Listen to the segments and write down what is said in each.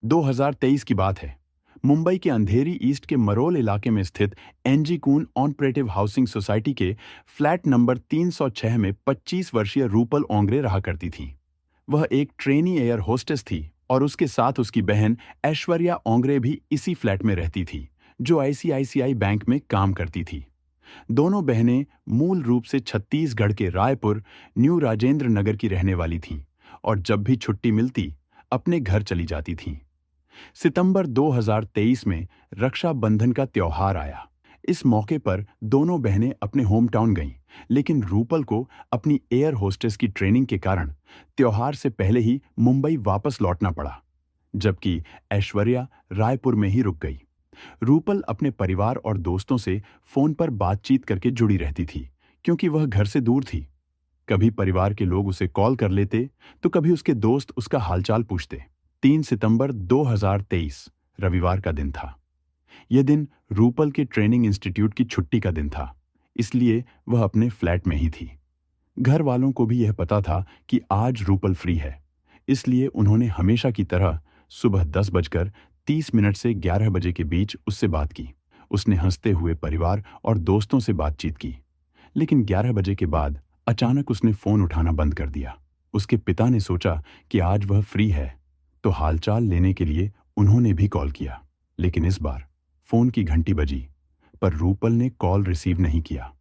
2023 की बात है। मुंबई के अंधेरी ईस्ट के मरोल इलाके में स्थित एनजी कून ऑनपरेटिव हाउसिंग सोसाइटी के फ्लैट नंबर 306 में 25 वर्षीय रूपल ओंगरे रहा करती थी। वह एक ट्रेनी एयर होस्टेस थी और उसके साथ उसकी बहन ऐश्वर्या ओंगरे भी इसी फ्लैट में रहती थी, जो आईसीआईसीआई बैंक में काम करती थी। दोनों बहनें मूल रूप से छत्तीसगढ़ के रायपुर, न्यू राजेंद्र नगर की रहने वाली थीं और जब भी छुट्टी मिलती अपने घर चली जाती थीं। सितंबर 2023 में रक्षाबंधन का त्योहार आया। इस मौके पर दोनों बहनें अपने होम टाउन गईं, लेकिन रूपल को अपनी एयर होस्टेस की ट्रेनिंग के कारण त्योहार से पहले ही मुंबई वापस लौटना पड़ा, जबकि ऐश्वर्या रायपुर में ही रुक गई। रूपल अपने परिवार और दोस्तों से फोन पर बातचीत करके जुड़ी रहती थी, क्योंकि वह घर से दूर थी। कभी परिवार के लोग उसे कॉल कर लेते, तो कभी उसके दोस्त उसका हालचाल पूछते। 3 सितंबर 2023 रविवार का दिन था। यह दिन रूपल के ट्रेनिंग इंस्टीट्यूट की छुट्टी का दिन था, इसलिए वह अपने फ्लैट में ही थी। घर वालों को भी यह पता था कि आज रूपल फ्री है, इसलिए उन्होंने हमेशा की तरह सुबह 10:30 से 11 बजे के बीच उससे बात की। उसने हंसते हुए परिवार और दोस्तों से बातचीत की, लेकिन 11 बजे के बाद अचानक उसने फोन उठाना बंद कर दिया। उसके पिता ने सोचा कि आज वह फ्री है, तो हालचाल लेने के लिए उन्होंने भी कॉल किया, लेकिन इस बार फोन की घंटी बजी, पर रूपल ने कॉल रिसीव नहीं किया।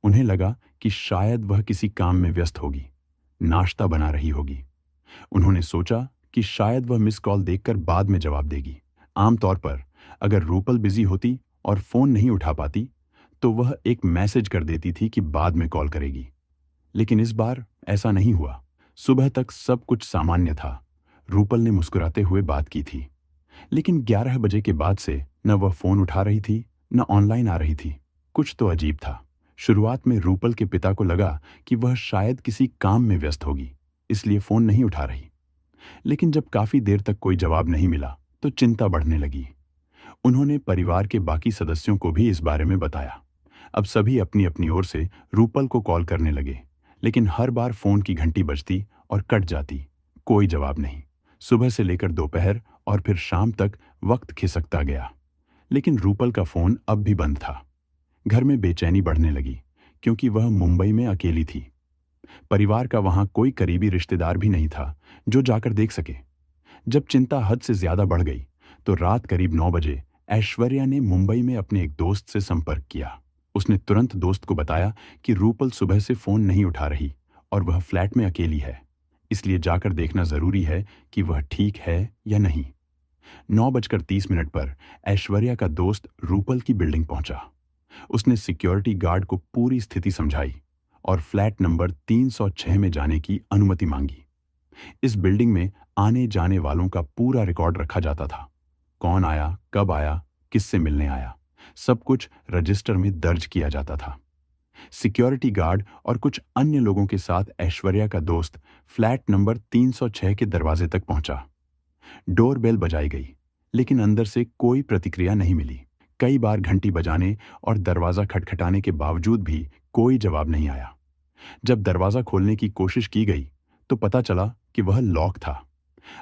उन्हें लगा कि शायद वह किसी काम में व्यस्त होगी, नाश्ता बना रही होगी। उन्होंने सोचा कि शायद वह मिस कॉल देखकर बाद में जवाब देगी। आमतौर पर अगर रूपल बिजी होती और फोन नहीं उठा पाती, तो वह एक मैसेज कर देती थी कि बाद में कॉल करेगी। लेकिन इस बार ऐसा नहीं हुआ। सुबह तक सब कुछ सामान्य था। रूपल ने मुस्कुराते हुए बात की थी, लेकिन 11 बजे के बाद से न वह फोन उठा रही थी, न ऑनलाइन आ रही थी। कुछ तो अजीब था। शुरुआत में रूपल के पिता को लगा कि वह शायद किसी काम में व्यस्त होगी, इसलिए फोन नहीं उठा रही। लेकिन जब काफी देर तक कोई जवाब नहीं मिला, तो चिंता बढ़ने लगी। उन्होंने परिवार के बाकी सदस्यों को भी इस बारे में बताया। अब सभी अपनी अपनी ओर से रूपल को कॉल करने लगे, लेकिन हर बार फोन की घंटी बजती और कट जाती, कोई जवाब नहीं। सुबह से लेकर दोपहर और फिर शाम तक वक्त खिसकता गया, लेकिन रूपल का फोन अब भी बंद था। घर में बेचैनी बढ़ने लगी, क्योंकि वह मुंबई में अकेली थी। परिवार का वहां कोई करीबी रिश्तेदार भी नहीं था जो जाकर देख सके। जब चिंता हद से ज्यादा बढ़ गई, तो रात करीब 9 बजे ऐश्वर्या ने मुंबई में अपने एक दोस्त से संपर्क किया। उसने तुरंत दोस्त को बताया कि रूपल सुबह से फोन नहीं उठा रही और वह फ्लैट में अकेली है, इसलिए जाकर देखना जरूरी है कि वह ठीक है या नहीं। 9:30 पर ऐश्वर्या का दोस्त रूपल की बिल्डिंग पहुंचा। उसने सिक्योरिटी गार्ड को पूरी स्थिति समझाई और फ्लैट नंबर 306 में जाने की अनुमति मांगी। इस बिल्डिंग में आने जाने वालों का पूरा रिकॉर्ड रखा जाता था। कौन आया, कब आया, किससे मिलने आया, सब कुछ रजिस्टर में दर्ज किया जाता था। सिक्योरिटी गार्ड और कुछ अन्य लोगों के साथ ऐश्वर्या का दोस्त फ्लैट नंबर 306 के दरवाजे तक पहुंचा। डोरबेल बजाई गई, लेकिन अंदर से कोई प्रतिक्रिया नहीं मिली। कई बार घंटी बजाने और दरवाजा खटखटाने के बावजूद भी कोई जवाब नहीं आया। जब दरवाजा खोलने की कोशिश की गई, तो पता चला कि वह लॉक था।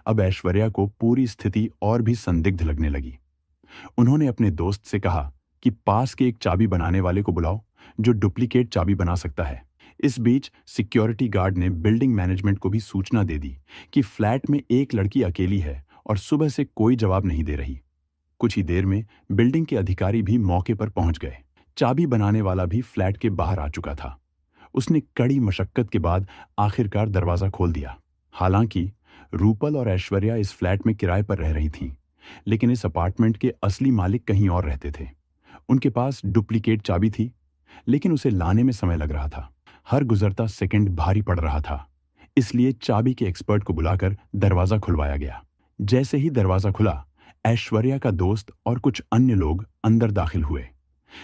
अब ऐश्वर्या को पूरी स्थिति और भी संदिग्ध लगने लगी। उन्होंने अपने दोस्त से कहा कि पास के एक चाबी बनाने वाले को बुलाओ, जो डुप्लीकेट चाबी बना सकता है। इस बीच सिक्योरिटी गार्ड ने बिल्डिंग मैनेजमेंट को भी सूचना दे दी कि फ्लैट में एक लड़की अकेली है और सुबह से कोई जवाब नहीं दे रही। कुछ ही देर में बिल्डिंग के अधिकारी भी मौके पर पहुंच गए। चाबी बनाने वाला भी फ्लैट के बाहर आ चुका था। उसने कड़ी मशक्कत के बाद आखिरकार दरवाजा खोल दिया। हालांकि रूपल और ऐश्वर्या इस फ्लैट में किराए पर रह रही थीं, लेकिन इस अपार्टमेंट के असली मालिक कहीं और रहते थे। उनके पास डुप्लीकेट चाबी थी, लेकिन उसे लाने में समय लग रहा था। हर गुजरता सेकंड भारी पड़ रहा था, इसलिए चाबी के एक्सपर्ट को बुलाकर दरवाजा खुलवाया गया। जैसे ही दरवाजा खुला, ऐश्वर्या का दोस्त और कुछ अन्य लोग अंदर दाखिल हुए,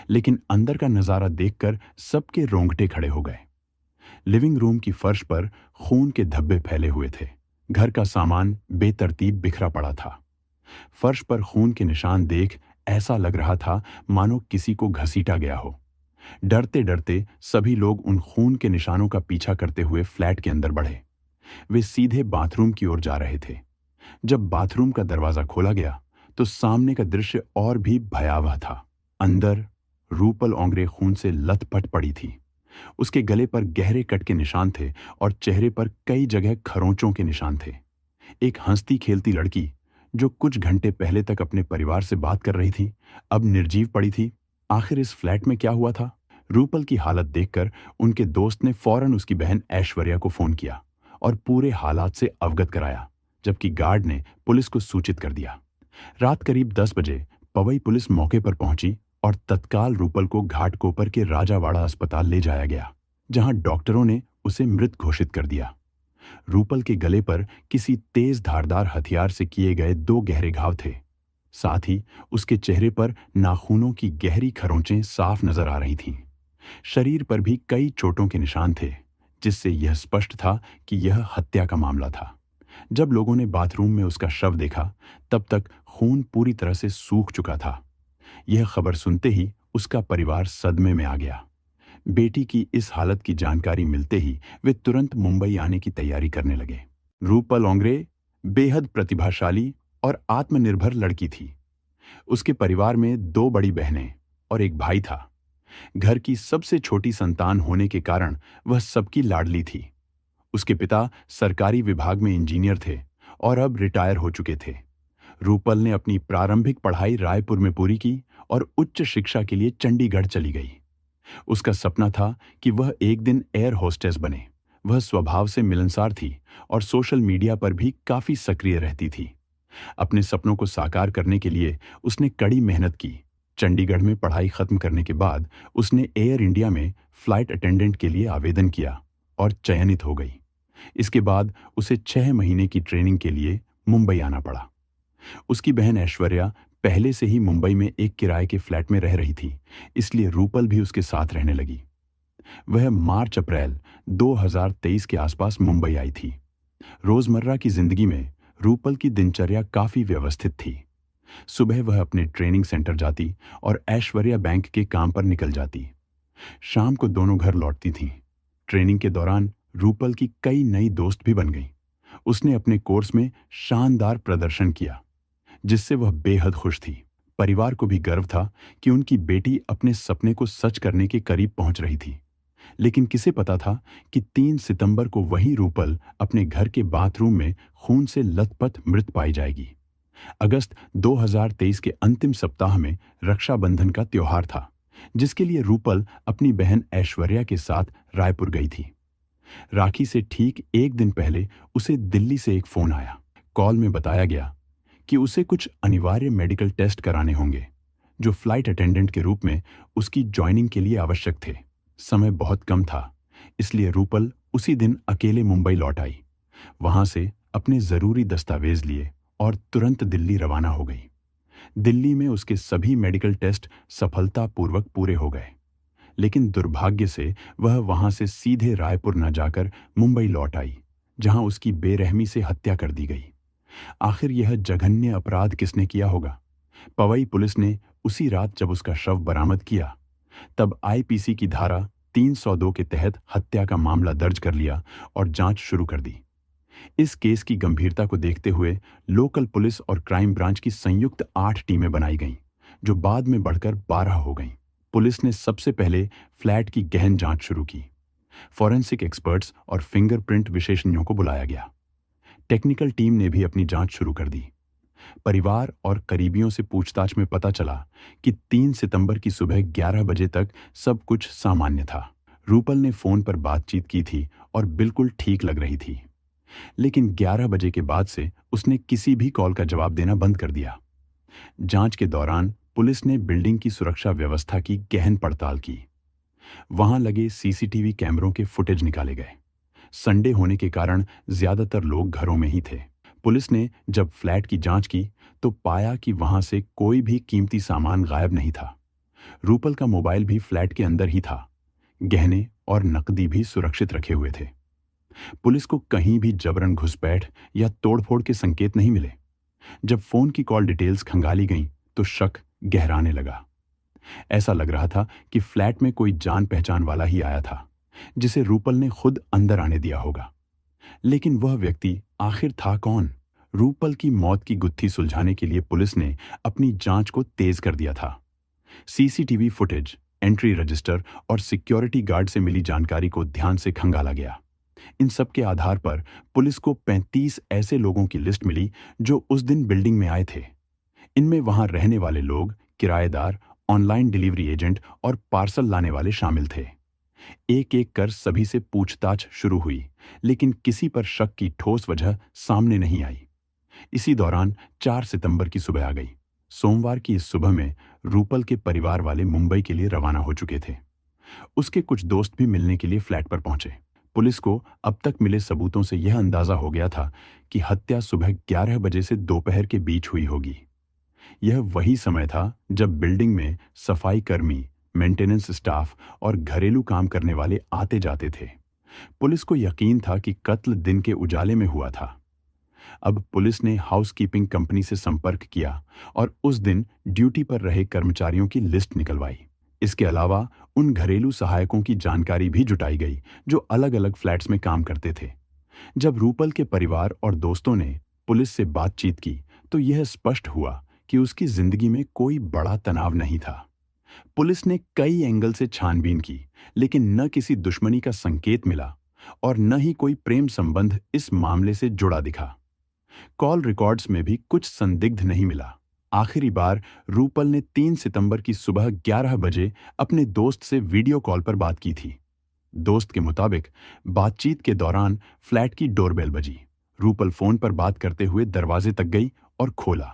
लेकिन अंदर का नजारा देखकर सबके रोंगटे खड़े हो गए। लिविंग रूम की फर्श पर खून के धब्बे फैले हुए थे। घर का सामान बेतरतीब बिखरा पड़ा था। फर्श पर खून के निशान देख ऐसा लग रहा था मानो किसी को घसीटा गया हो। डरते डरते सभी लोग उन खून के निशानों का पीछा करते हुए फ्लैट के अंदर बढ़े। वे सीधे बाथरूम की ओर जा रहे थे। जब बाथरूम का दरवाजा खोला गया तो सामने का दृश्य और भी भयावह था। अंदर रूपल ओंगरे खून से लथपथ पड़ी थी। उसके गले पर गहरे कट के निशान थे और चेहरे पर कई जगह खरोंचों के निशान थे। एक हंसती खेलती लड़की जो कुछ घंटे पहले तक अपने परिवार से बात कर रही थी, अब निर्जीव पड़ी थी। आखिर इस फ्लैट में क्या हुआ था? रूपल की हालत देखकर उनके दोस्त ने फौरन उसकी बहन ऐश्वर्या को फोन किया और पूरे हालात से अवगत कराया, जबकि गार्ड ने पुलिस को सूचित कर दिया। रात करीब 10 बजे पवई पुलिस मौके पर पहुंची और तत्काल रूपल को घाटकोपर के राजावाड़ा अस्पताल ले जाया गया, जहां डॉक्टरों ने उसे मृत घोषित कर दिया। रूपल के गले पर किसी तेज धारदार हथियार से किए गए 2 गहरे घाव थे। साथ ही उसके चेहरे पर नाखूनों की गहरी खरोंचें साफ नजर आ रही थीं। शरीर पर भी कई चोटों के निशान थे, जिससे यह स्पष्ट था कि यह हत्या का मामला था। जब लोगों ने बाथरूम में उसका शव देखा, तब तक खून पूरी तरह से सूख चुका था। यह खबर सुनते ही उसका परिवार सदमे में आ गया। बेटी की इस हालत की जानकारी मिलते ही वे तुरंत मुंबई आने की तैयारी करने लगे। रूपल ओंगरे बेहद प्रतिभाशाली और आत्मनिर्भर लड़की थी। उसके परिवार में 2 बड़ी बहनें और एक भाई था। घर की सबसे छोटी संतान होने के कारण वह सबकी लाडली थी। उसके पिता सरकारी विभाग में इंजीनियर थे और अब रिटायर हो चुके थे। रूपल ने अपनी प्रारंभिक पढ़ाई रायपुर में पूरी की और उच्च शिक्षा के लिए चंडीगढ़ चली गई। उसका सपना था कि वह एक दिन एयर होस्टेस बने। वह स्वभाव से मिलनसार थी और सोशल मीडिया पर भी काफी सक्रिय रहती थी। अपने सपनों को साकार करने के लिए उसने कड़ी मेहनत की। चंडीगढ़ में पढ़ाई खत्म करने के बाद उसने एयर इंडिया में फ्लाइट अटेंडेंट के लिए आवेदन किया और चयनित हो गई। इसके बाद उसे 6 महीने की ट्रेनिंग के लिए मुंबई आना पड़ा। उसकी बहन ऐश्वर्या पहले से ही मुंबई में एक किराए के फ्लैट में रह रही थी, इसलिए रूपल भी उसके साथ रहने लगी। वह मार्च-अप्रैल 2023 के आसपास मुंबई आई थी। रोजमर्रा की जिंदगी में रूपल की दिनचर्या काफी व्यवस्थित थी। सुबह वह अपने ट्रेनिंग सेंटर जाती और ऐश्वर्या बैंक के काम पर निकल जाती। शाम को दोनों घर लौटती थीं। ट्रेनिंग के दौरान रूपल की कई नई दोस्त भी बन गईं। उसने अपने कोर्स में शानदार प्रदर्शन किया, जिससे वह बेहद खुश थी। परिवार को भी गर्व था कि उनकी बेटी अपने सपने को सच करने के करीब पहुंच रही थी। लेकिन किसे पता था कि 3 सितंबर को वही रूपल अपने घर के बाथरूम में खून से लथपथ मृत पाई जाएगी। अगस्त 2023 के अंतिम सप्ताह में रक्षाबंधन का त्योहार था, जिसके लिए रूपल अपनी बहन ऐश्वर्या के साथ रायपुर गई थी। राखी से ठीक एक दिन पहले उसे दिल्ली से एक फोन आया। कॉल में बताया गया कि उसे कुछ अनिवार्य मेडिकल टेस्ट कराने होंगे, जो फ्लाइट अटेंडेंट के रूप में उसकी ज्वाइनिंग के लिए आवश्यक थे। समय बहुत कम था, इसलिए रूपल उसी दिन अकेले मुंबई लौट आई। वहां से अपने जरूरी दस्तावेज लिए और तुरंत दिल्ली रवाना हो गई। दिल्ली में उसके सभी मेडिकल टेस्ट सफलतापूर्वक पूरे हो गए, लेकिन दुर्भाग्य से वह वहां से सीधे रायपुर न जाकर मुंबई लौट आई, जहां उसकी बेरहमी से हत्या कर दी गई। आखिर यह जघन्य अपराध किसने किया होगा? पवई पुलिस ने उसी रात जब उसका शव बरामद किया, तब आईपीसी की धारा 302 के तहत हत्या का मामला दर्ज कर लिया और जांच शुरू कर दी। इस केस की गंभीरता को देखते हुए लोकल पुलिस और क्राइम ब्रांच की संयुक्त 8 टीमें बनाई गईं, जो बाद में बढ़कर 12 हो गईं। पुलिस ने सबसे पहले फ्लैट की गहन जांच शुरू की। फॉरेंसिक एक्सपर्ट्स और फिंगरप्रिंट विशेषज्ञों को बुलाया गया। टेक्निकल टीम ने भी अपनी जांच शुरू कर दी। परिवार और करीबियों से पूछताछ में पता चला कि 3 सितंबर की सुबह 11 बजे तक सब कुछ सामान्य था। रूपल ने फोन पर बातचीत की थी और बिल्कुल ठीक लग रही थी, लेकिन 11 बजे के बाद से उसने किसी भी कॉल का जवाब देना बंद कर दिया। जांच के दौरान पुलिस ने बिल्डिंग की सुरक्षा व्यवस्था की गहन पड़ताल की। वहां लगे सीसीटीवी कैमरों के फुटेज निकाले गए। संडे होने के कारण ज्यादातर लोग घरों में ही थे। पुलिस ने जब फ्लैट की जांच की तो पाया कि वहां से कोई भी कीमती सामान गायब नहीं था। रूपल का मोबाइल भी फ्लैट के अंदर ही था। गहने और नकदी भी सुरक्षित रखे हुए थे। पुलिस को कहीं भी जबरन घुसपैठ या तोड़फोड़ के संकेत नहीं मिले। जब फोन की कॉल डिटेल्स खंगाली गईं तो शक गहराने लगा। ऐसा लग रहा था कि फ्लैट में कोई जान पहचान वाला ही आया था, जिसे रूपल ने खुद अंदर आने दिया होगा। लेकिन वह व्यक्ति आखिर था कौन? रूपल की मौत की गुत्थी सुलझाने के लिए पुलिस ने अपनी जांच को तेज कर दिया था। सीसीटीवी फुटेज, एंट्री रजिस्टर और सिक्योरिटी गार्ड से मिली जानकारी को ध्यान से खंगाला गया। इन सब के आधार पर पुलिस को 35 ऐसे लोगों की लिस्ट मिली जो उस दिन बिल्डिंग में आए थे। इनमें वहां रहने वाले लोग, किराएदार, ऑनलाइन डिलीवरी एजेंट और पार्सल लाने वाले शामिल थे। एक एक कर सभी से पूछताछ शुरू हुई, लेकिन किसी पर शक की ठोस वजह सामने नहीं आई। इसी दौरान 4 सितंबर की सुबह आ गई। सोमवार की इस सुबह में रूपल के परिवार वाले मुंबई के लिए रवाना हो चुके थे। उसके कुछ दोस्त भी मिलने के लिए फ्लैट पर पहुंचे। पुलिस को अब तक मिले सबूतों से यह अंदाजा हो गया था कि हत्या सुबह 11 बजे से दोपहर के बीच हुई होगी। यह वही समय था जब बिल्डिंग में सफाई कर्मी, मेंटेनेंस स्टाफ और घरेलू काम करने वाले आते जाते थे। पुलिस को यकीन था कि कत्ल दिन के उजाले में हुआ था। अब पुलिस ने हाउसकीपिंग कंपनी से संपर्क किया और उस दिन ड्यूटी पर रहे कर्मचारियों की लिस्ट निकलवाई। इसके अलावा उन घरेलू सहायकों की जानकारी भी जुटाई गई जो अलग अलग फ्लैट्स में काम करते थे। जब रूपल के परिवार और दोस्तों ने पुलिस से बातचीत की तो यह स्पष्ट हुआ कि उसकी जिंदगी में कोई बड़ा तनाव नहीं था। पुलिस ने कई एंगल से छानबीन की, लेकिन न किसी दुश्मनी का संकेत मिला और न ही कोई प्रेम संबंध इस मामले से जुड़ा दिखा। कॉल रिकॉर्ड्स में भी कुछ संदिग्ध नहीं मिला। आखिरी बार रूपल ने 3 सितंबर की सुबह 11 बजे अपने दोस्त से वीडियो कॉल पर बात की थी। दोस्त के मुताबिक बातचीत के दौरान फ्लैट की डोरबेल बजी। रूपल फोन पर बात करते हुए दरवाजे तक गई और खोला।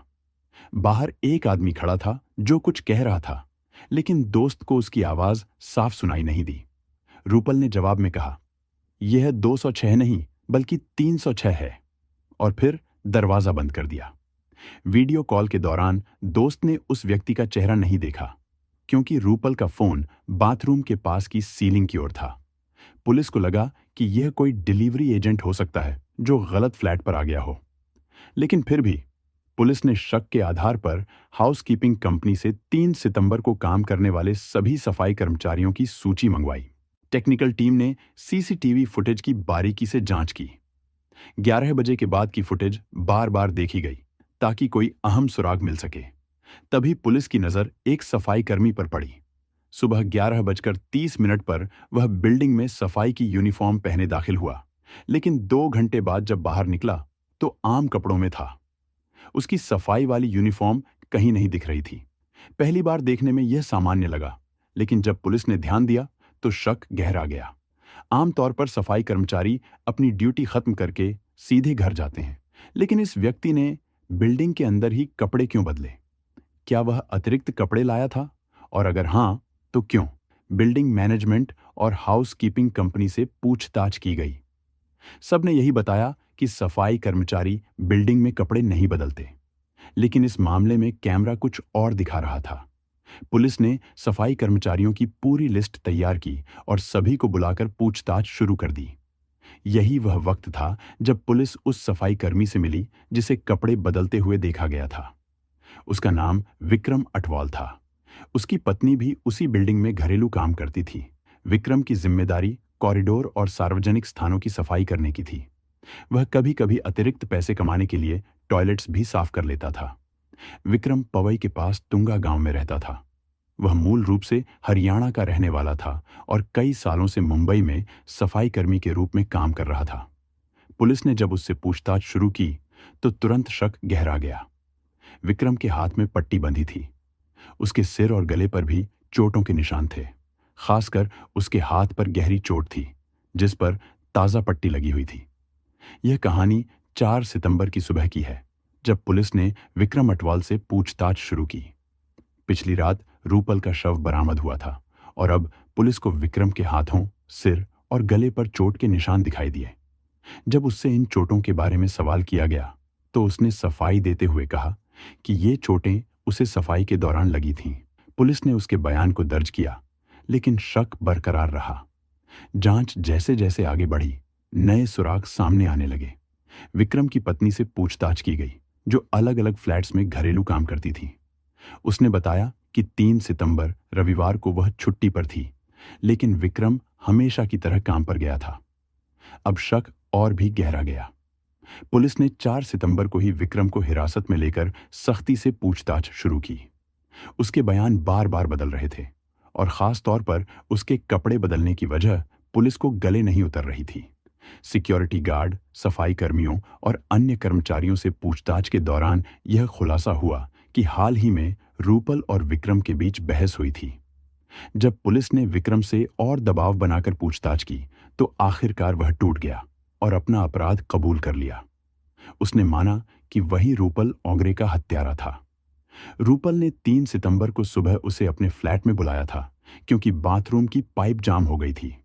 बाहर एक आदमी खड़ा था जो कुछ कह रहा था, लेकिन दोस्त को उसकी आवाज साफ सुनाई नहीं दी। रूपल ने जवाब में कहा, यह 206 नहीं बल्कि 306 है, और फिर दरवाजा बंद कर दिया। वीडियो कॉल के दौरान दोस्त ने उस व्यक्ति का चेहरा नहीं देखा, क्योंकि रूपल का फोन बाथरूम के पास की सीलिंग की ओर था। पुलिस को लगा कि यह कोई डिलीवरी एजेंट हो सकता है जो गलत फ्लैट पर आ गया हो। लेकिन फिर भी पुलिस ने शक के आधार पर हाउसकीपिंग कंपनी से 3 सितंबर को काम करने वाले सभी सफाई कर्मचारियों की सूची मंगवाई। टेक्निकल टीम ने सीसीटीवी फुटेज की बारीकी से जांच की। 11 बजे के बाद की फुटेज बार बार देखी गई ताकि कोई अहम सुराग मिल सके। तभी पुलिस की नजर एक सफाई कर्मी पर पड़ी। सुबह 11:30 पर वह बिल्डिंग में सफाई की यूनिफॉर्म पहने दाखिल हुआ, लेकिन 2 घंटे बाद जब बाहर निकला तो आम कपड़ों में था। उसकी सफाई वाली यूनिफॉर्म कहीं नहीं दिख रही थी। पहली बार देखने में यह सामान्य लगा, लेकिन जब पुलिस ने ध्यान दिया तो शक गहरा गया। आमतौर पर सफाई कर्मचारी अपनी ड्यूटी खत्म करके सीधे घर जाते हैं, लेकिन इस व्यक्ति ने बिल्डिंग के अंदर ही कपड़े क्यों बदले? क्या वह अतिरिक्त कपड़े लाया था? और अगर हां, तो क्यों? बिल्डिंग मैनेजमेंट और हाउसकीपिंग कंपनी से पूछताछ की गई। सब ने यही बताया कि सफाई कर्मचारी बिल्डिंग में कपड़े नहीं बदलते, लेकिन इस मामले में कैमरा कुछ और दिखा रहा था। पुलिस ने सफाई कर्मचारियों की पूरी लिस्ट तैयार की और सभी को बुलाकर पूछताछ शुरू कर दी। यही वह वक्त था जब पुलिस उस सफाई कर्मी से मिली जिसे कपड़े बदलते हुए देखा गया था। उसका नाम विक्रम अटवाल था। उसकी पत्नी भी उसी बिल्डिंग में घरेलू काम करती थी। विक्रम की जिम्मेदारी कॉरिडोर और सार्वजनिक स्थानों की सफाई करने की थी। वह कभी कभी अतिरिक्त पैसे कमाने के लिए टॉयलेट्स भी साफ कर लेता था। विक्रम पवई के पास तुंगा गांव में रहता था। वह मूल रूप से हरियाणा का रहने वाला था और कई सालों से मुंबई में सफाई कर्मी के रूप में काम कर रहा था। पुलिस ने जब उससे पूछताछ शुरू की तो तुरंत शक गहरा गया। विक्रम के हाथ में पट्टी बंधी थी। उसके सिर और गले पर भी चोटों के निशान थे। खासकर उसके हाथ पर गहरी चोट थी, जिस पर ताजा पट्टी लगी हुई थी। यह कहानी 4 सितंबर की सुबह की है, जब पुलिस ने विक्रम अटवाल से पूछताछ शुरू की। पिछली रात रूपल का शव बरामद हुआ था और अब पुलिस को विक्रम के हाथों, सिर और गले पर चोट के निशान दिखाई दिए। जब उससे इन चोटों के बारे में सवाल किया गया तो उसने सफाई देते हुए कहा कि ये चोटें उसे सफाई के दौरान लगी थीं। पुलिस ने उसके बयान को दर्ज किया, लेकिन शक बरकरार रहा। जांच जैसे जैसे आगे बढ़ी, नए सुराग सामने आने लगे। विक्रम की पत्नी से पूछताछ की गई, जो अलग अलग फ्लैट्स में घरेलू काम करती थी। उसने बताया कि 3 सितंबर रविवार को वह छुट्टी पर थी, लेकिन विक्रम हमेशा की तरह काम पर गया था। अब शक और भी गहरा गया। पुलिस ने 4 सितंबर को ही विक्रम को हिरासत में लेकर सख्ती से पूछताछ शुरू की। उसके बयान बार बार बदल रहे थे और खास तौर पर उसके कपड़े बदलने की वजह पुलिस को गले नहीं उतर रही थी। सिक्योरिटी गार्ड, सफाई कर्मियों और अन्य कर्मचारियों से पूछताछ के दौरान यह खुलासा हुआ कि हाल ही में रूपल और विक्रम के बीच बहस हुई थी। जब पुलिस ने विक्रम से और दबाव बनाकर पूछताछ की तो आखिरकार वह टूट गया और अपना अपराध कबूल कर लिया। उसने माना कि वही रूपल ओंगरे का हत्यारा था। रूपल ने 3 सितंबर को सुबह उसे अपने फ्लैट में बुलाया था क्योंकि बाथरूम की पाइप जाम हो गई थी।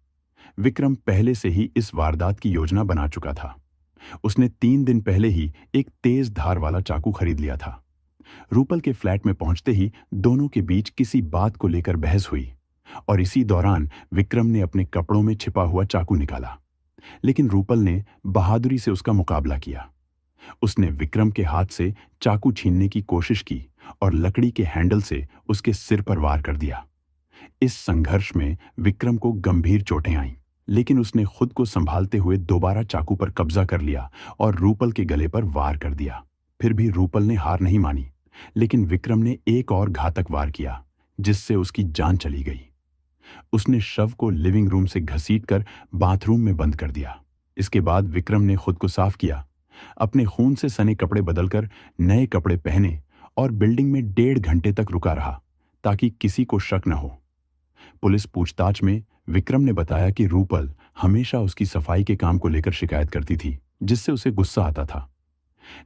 विक्रम पहले से ही इस वारदात की योजना बना चुका था। उसने 3 दिन पहले ही एक तेज धार वाला चाकू खरीद लिया था। रूपल के फ्लैट में पहुंचते ही दोनों के बीच किसी बात को लेकर बहस हुई और इसी दौरान विक्रम ने अपने कपड़ों में छिपा हुआ चाकू निकाला, लेकिन रूपल ने बहादुरी से उसका मुकाबला किया। उसने विक्रम के हाथ से चाकू छीनने की कोशिश की और लकड़ी के हैंडल से उसके सिर पर वार कर दिया। इस संघर्ष में विक्रम को गंभीर चोटें आईं, लेकिन उसने खुद को संभालते हुए दोबारा चाकू पर कब्जा कर लिया और रूपल के गले पर वार कर दिया। फिर भी रूपल ने हार नहीं मानी, लेकिन विक्रम ने एक और घातक वार किया जिससे उसकी जान चली गई। उसने शव को लिविंग रूम से घसीटकर बाथरूम में बंद कर दिया। इसके बाद विक्रम ने खुद को साफ किया, अपने खून से सने कपड़े बदलकर नए कपड़े पहने और बिल्डिंग में 1.5 घंटे तक रुका रहा ताकि किसी को शक न हो। पुलिस पूछताछ में विक्रम ने बताया कि रूपल हमेशा उसकी सफाई के काम को लेकर शिकायत करती थी, जिससे उसे गुस्सा आता था।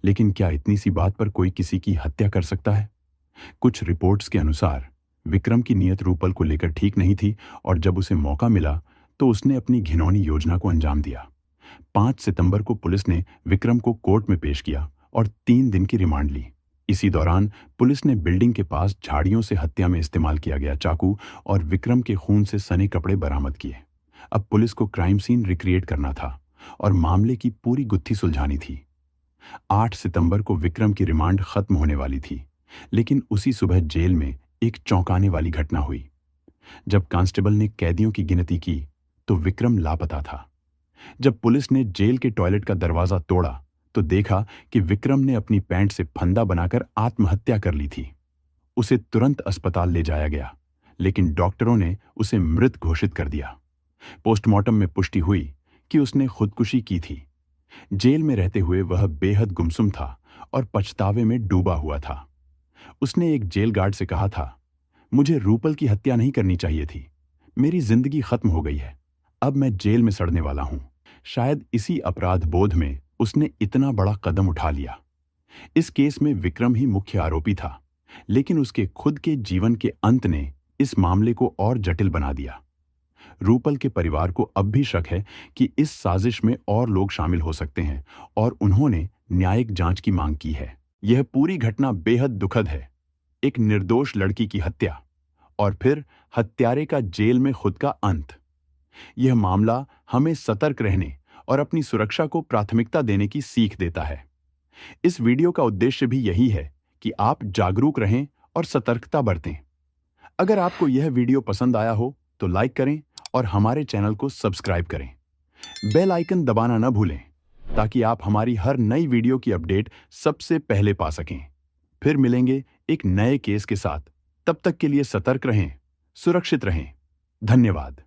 लेकिन क्या इतनी सी बात पर कोई किसी की हत्या कर सकता है? कुछ रिपोर्ट्स के अनुसार विक्रम की नीयत रूपल को लेकर ठीक नहीं थी और जब उसे मौका मिला तो उसने अपनी घिनौनी योजना को अंजाम दिया। 5 सितंबर को पुलिस ने विक्रम को कोर्ट में पेश किया और 3 दिन की रिमांड ली। इसी दौरान पुलिस ने बिल्डिंग के पास झाड़ियों से हत्या में इस्तेमाल किया गया चाकू और विक्रम के खून से सने कपड़े बरामद किए। अब पुलिस को क्राइम सीन रिक्रिएट करना था और मामले की पूरी गुत्थी सुलझानी थी। 8 सितंबर को विक्रम की रिमांड खत्म होने वाली थी, लेकिन उसी सुबह जेल में एक चौंकाने वाली घटना हुई। जब कांस्टेबल ने कैदियों की गिनती की तो विक्रम लापता था। जब पुलिस ने जेल के टॉयलेट का दरवाजा तोड़ा तो देखा कि विक्रम ने अपनी पैंट से फंदा बनाकर आत्महत्या कर ली थी। उसे तुरंत अस्पताल ले जाया गया, लेकिन डॉक्टरों ने उसे मृत घोषित कर दिया। पोस्टमार्टम में पुष्टि हुई कि उसने खुदकुशी की थी। जेल में रहते हुए वह बेहद गुमसुम था और पछतावे में डूबा हुआ था। उसने एक जेल गार्ड से कहा था, मुझे रूपल की हत्या नहीं करनी चाहिए थी। मेरी जिंदगी खत्म हो गई है। अब मैं जेल में सड़ने वाला हूं। शायद इसी अपराध बोध में उसने इतना बड़ा कदम उठा लिया। इस केस में विक्रम ही मुख्य आरोपी था, लेकिन उसके खुद के जीवन के अंत ने इस मामले को और जटिल बना दिया। रूपल के परिवार को अब भी शक है कि इस साजिश में और लोग शामिल हो सकते हैं और उन्होंने न्यायिक जांच की मांग की है। यह पूरी घटना बेहद दुखद है। एक निर्दोष लड़की की हत्या और फिर हत्यारे का जेल में खुद का अंत। यह मामला हमें सतर्क रहने और अपनी सुरक्षा को प्राथमिकता देने की सीख देता है। इस वीडियो का उद्देश्य भी यही है कि आप जागरूक रहें और सतर्कता बरतें। अगर आपको यह वीडियो पसंद आया हो तो लाइक करें और हमारे चैनल को सब्सक्राइब करें। बेल आइकन दबाना न भूलें ताकि आप हमारी हर नई वीडियो की अपडेट सबसे पहले पा सकें। फिर मिलेंगे एक नए केस के साथ। तब तक के लिए सतर्क रहें, सुरक्षित रहें। धन्यवाद।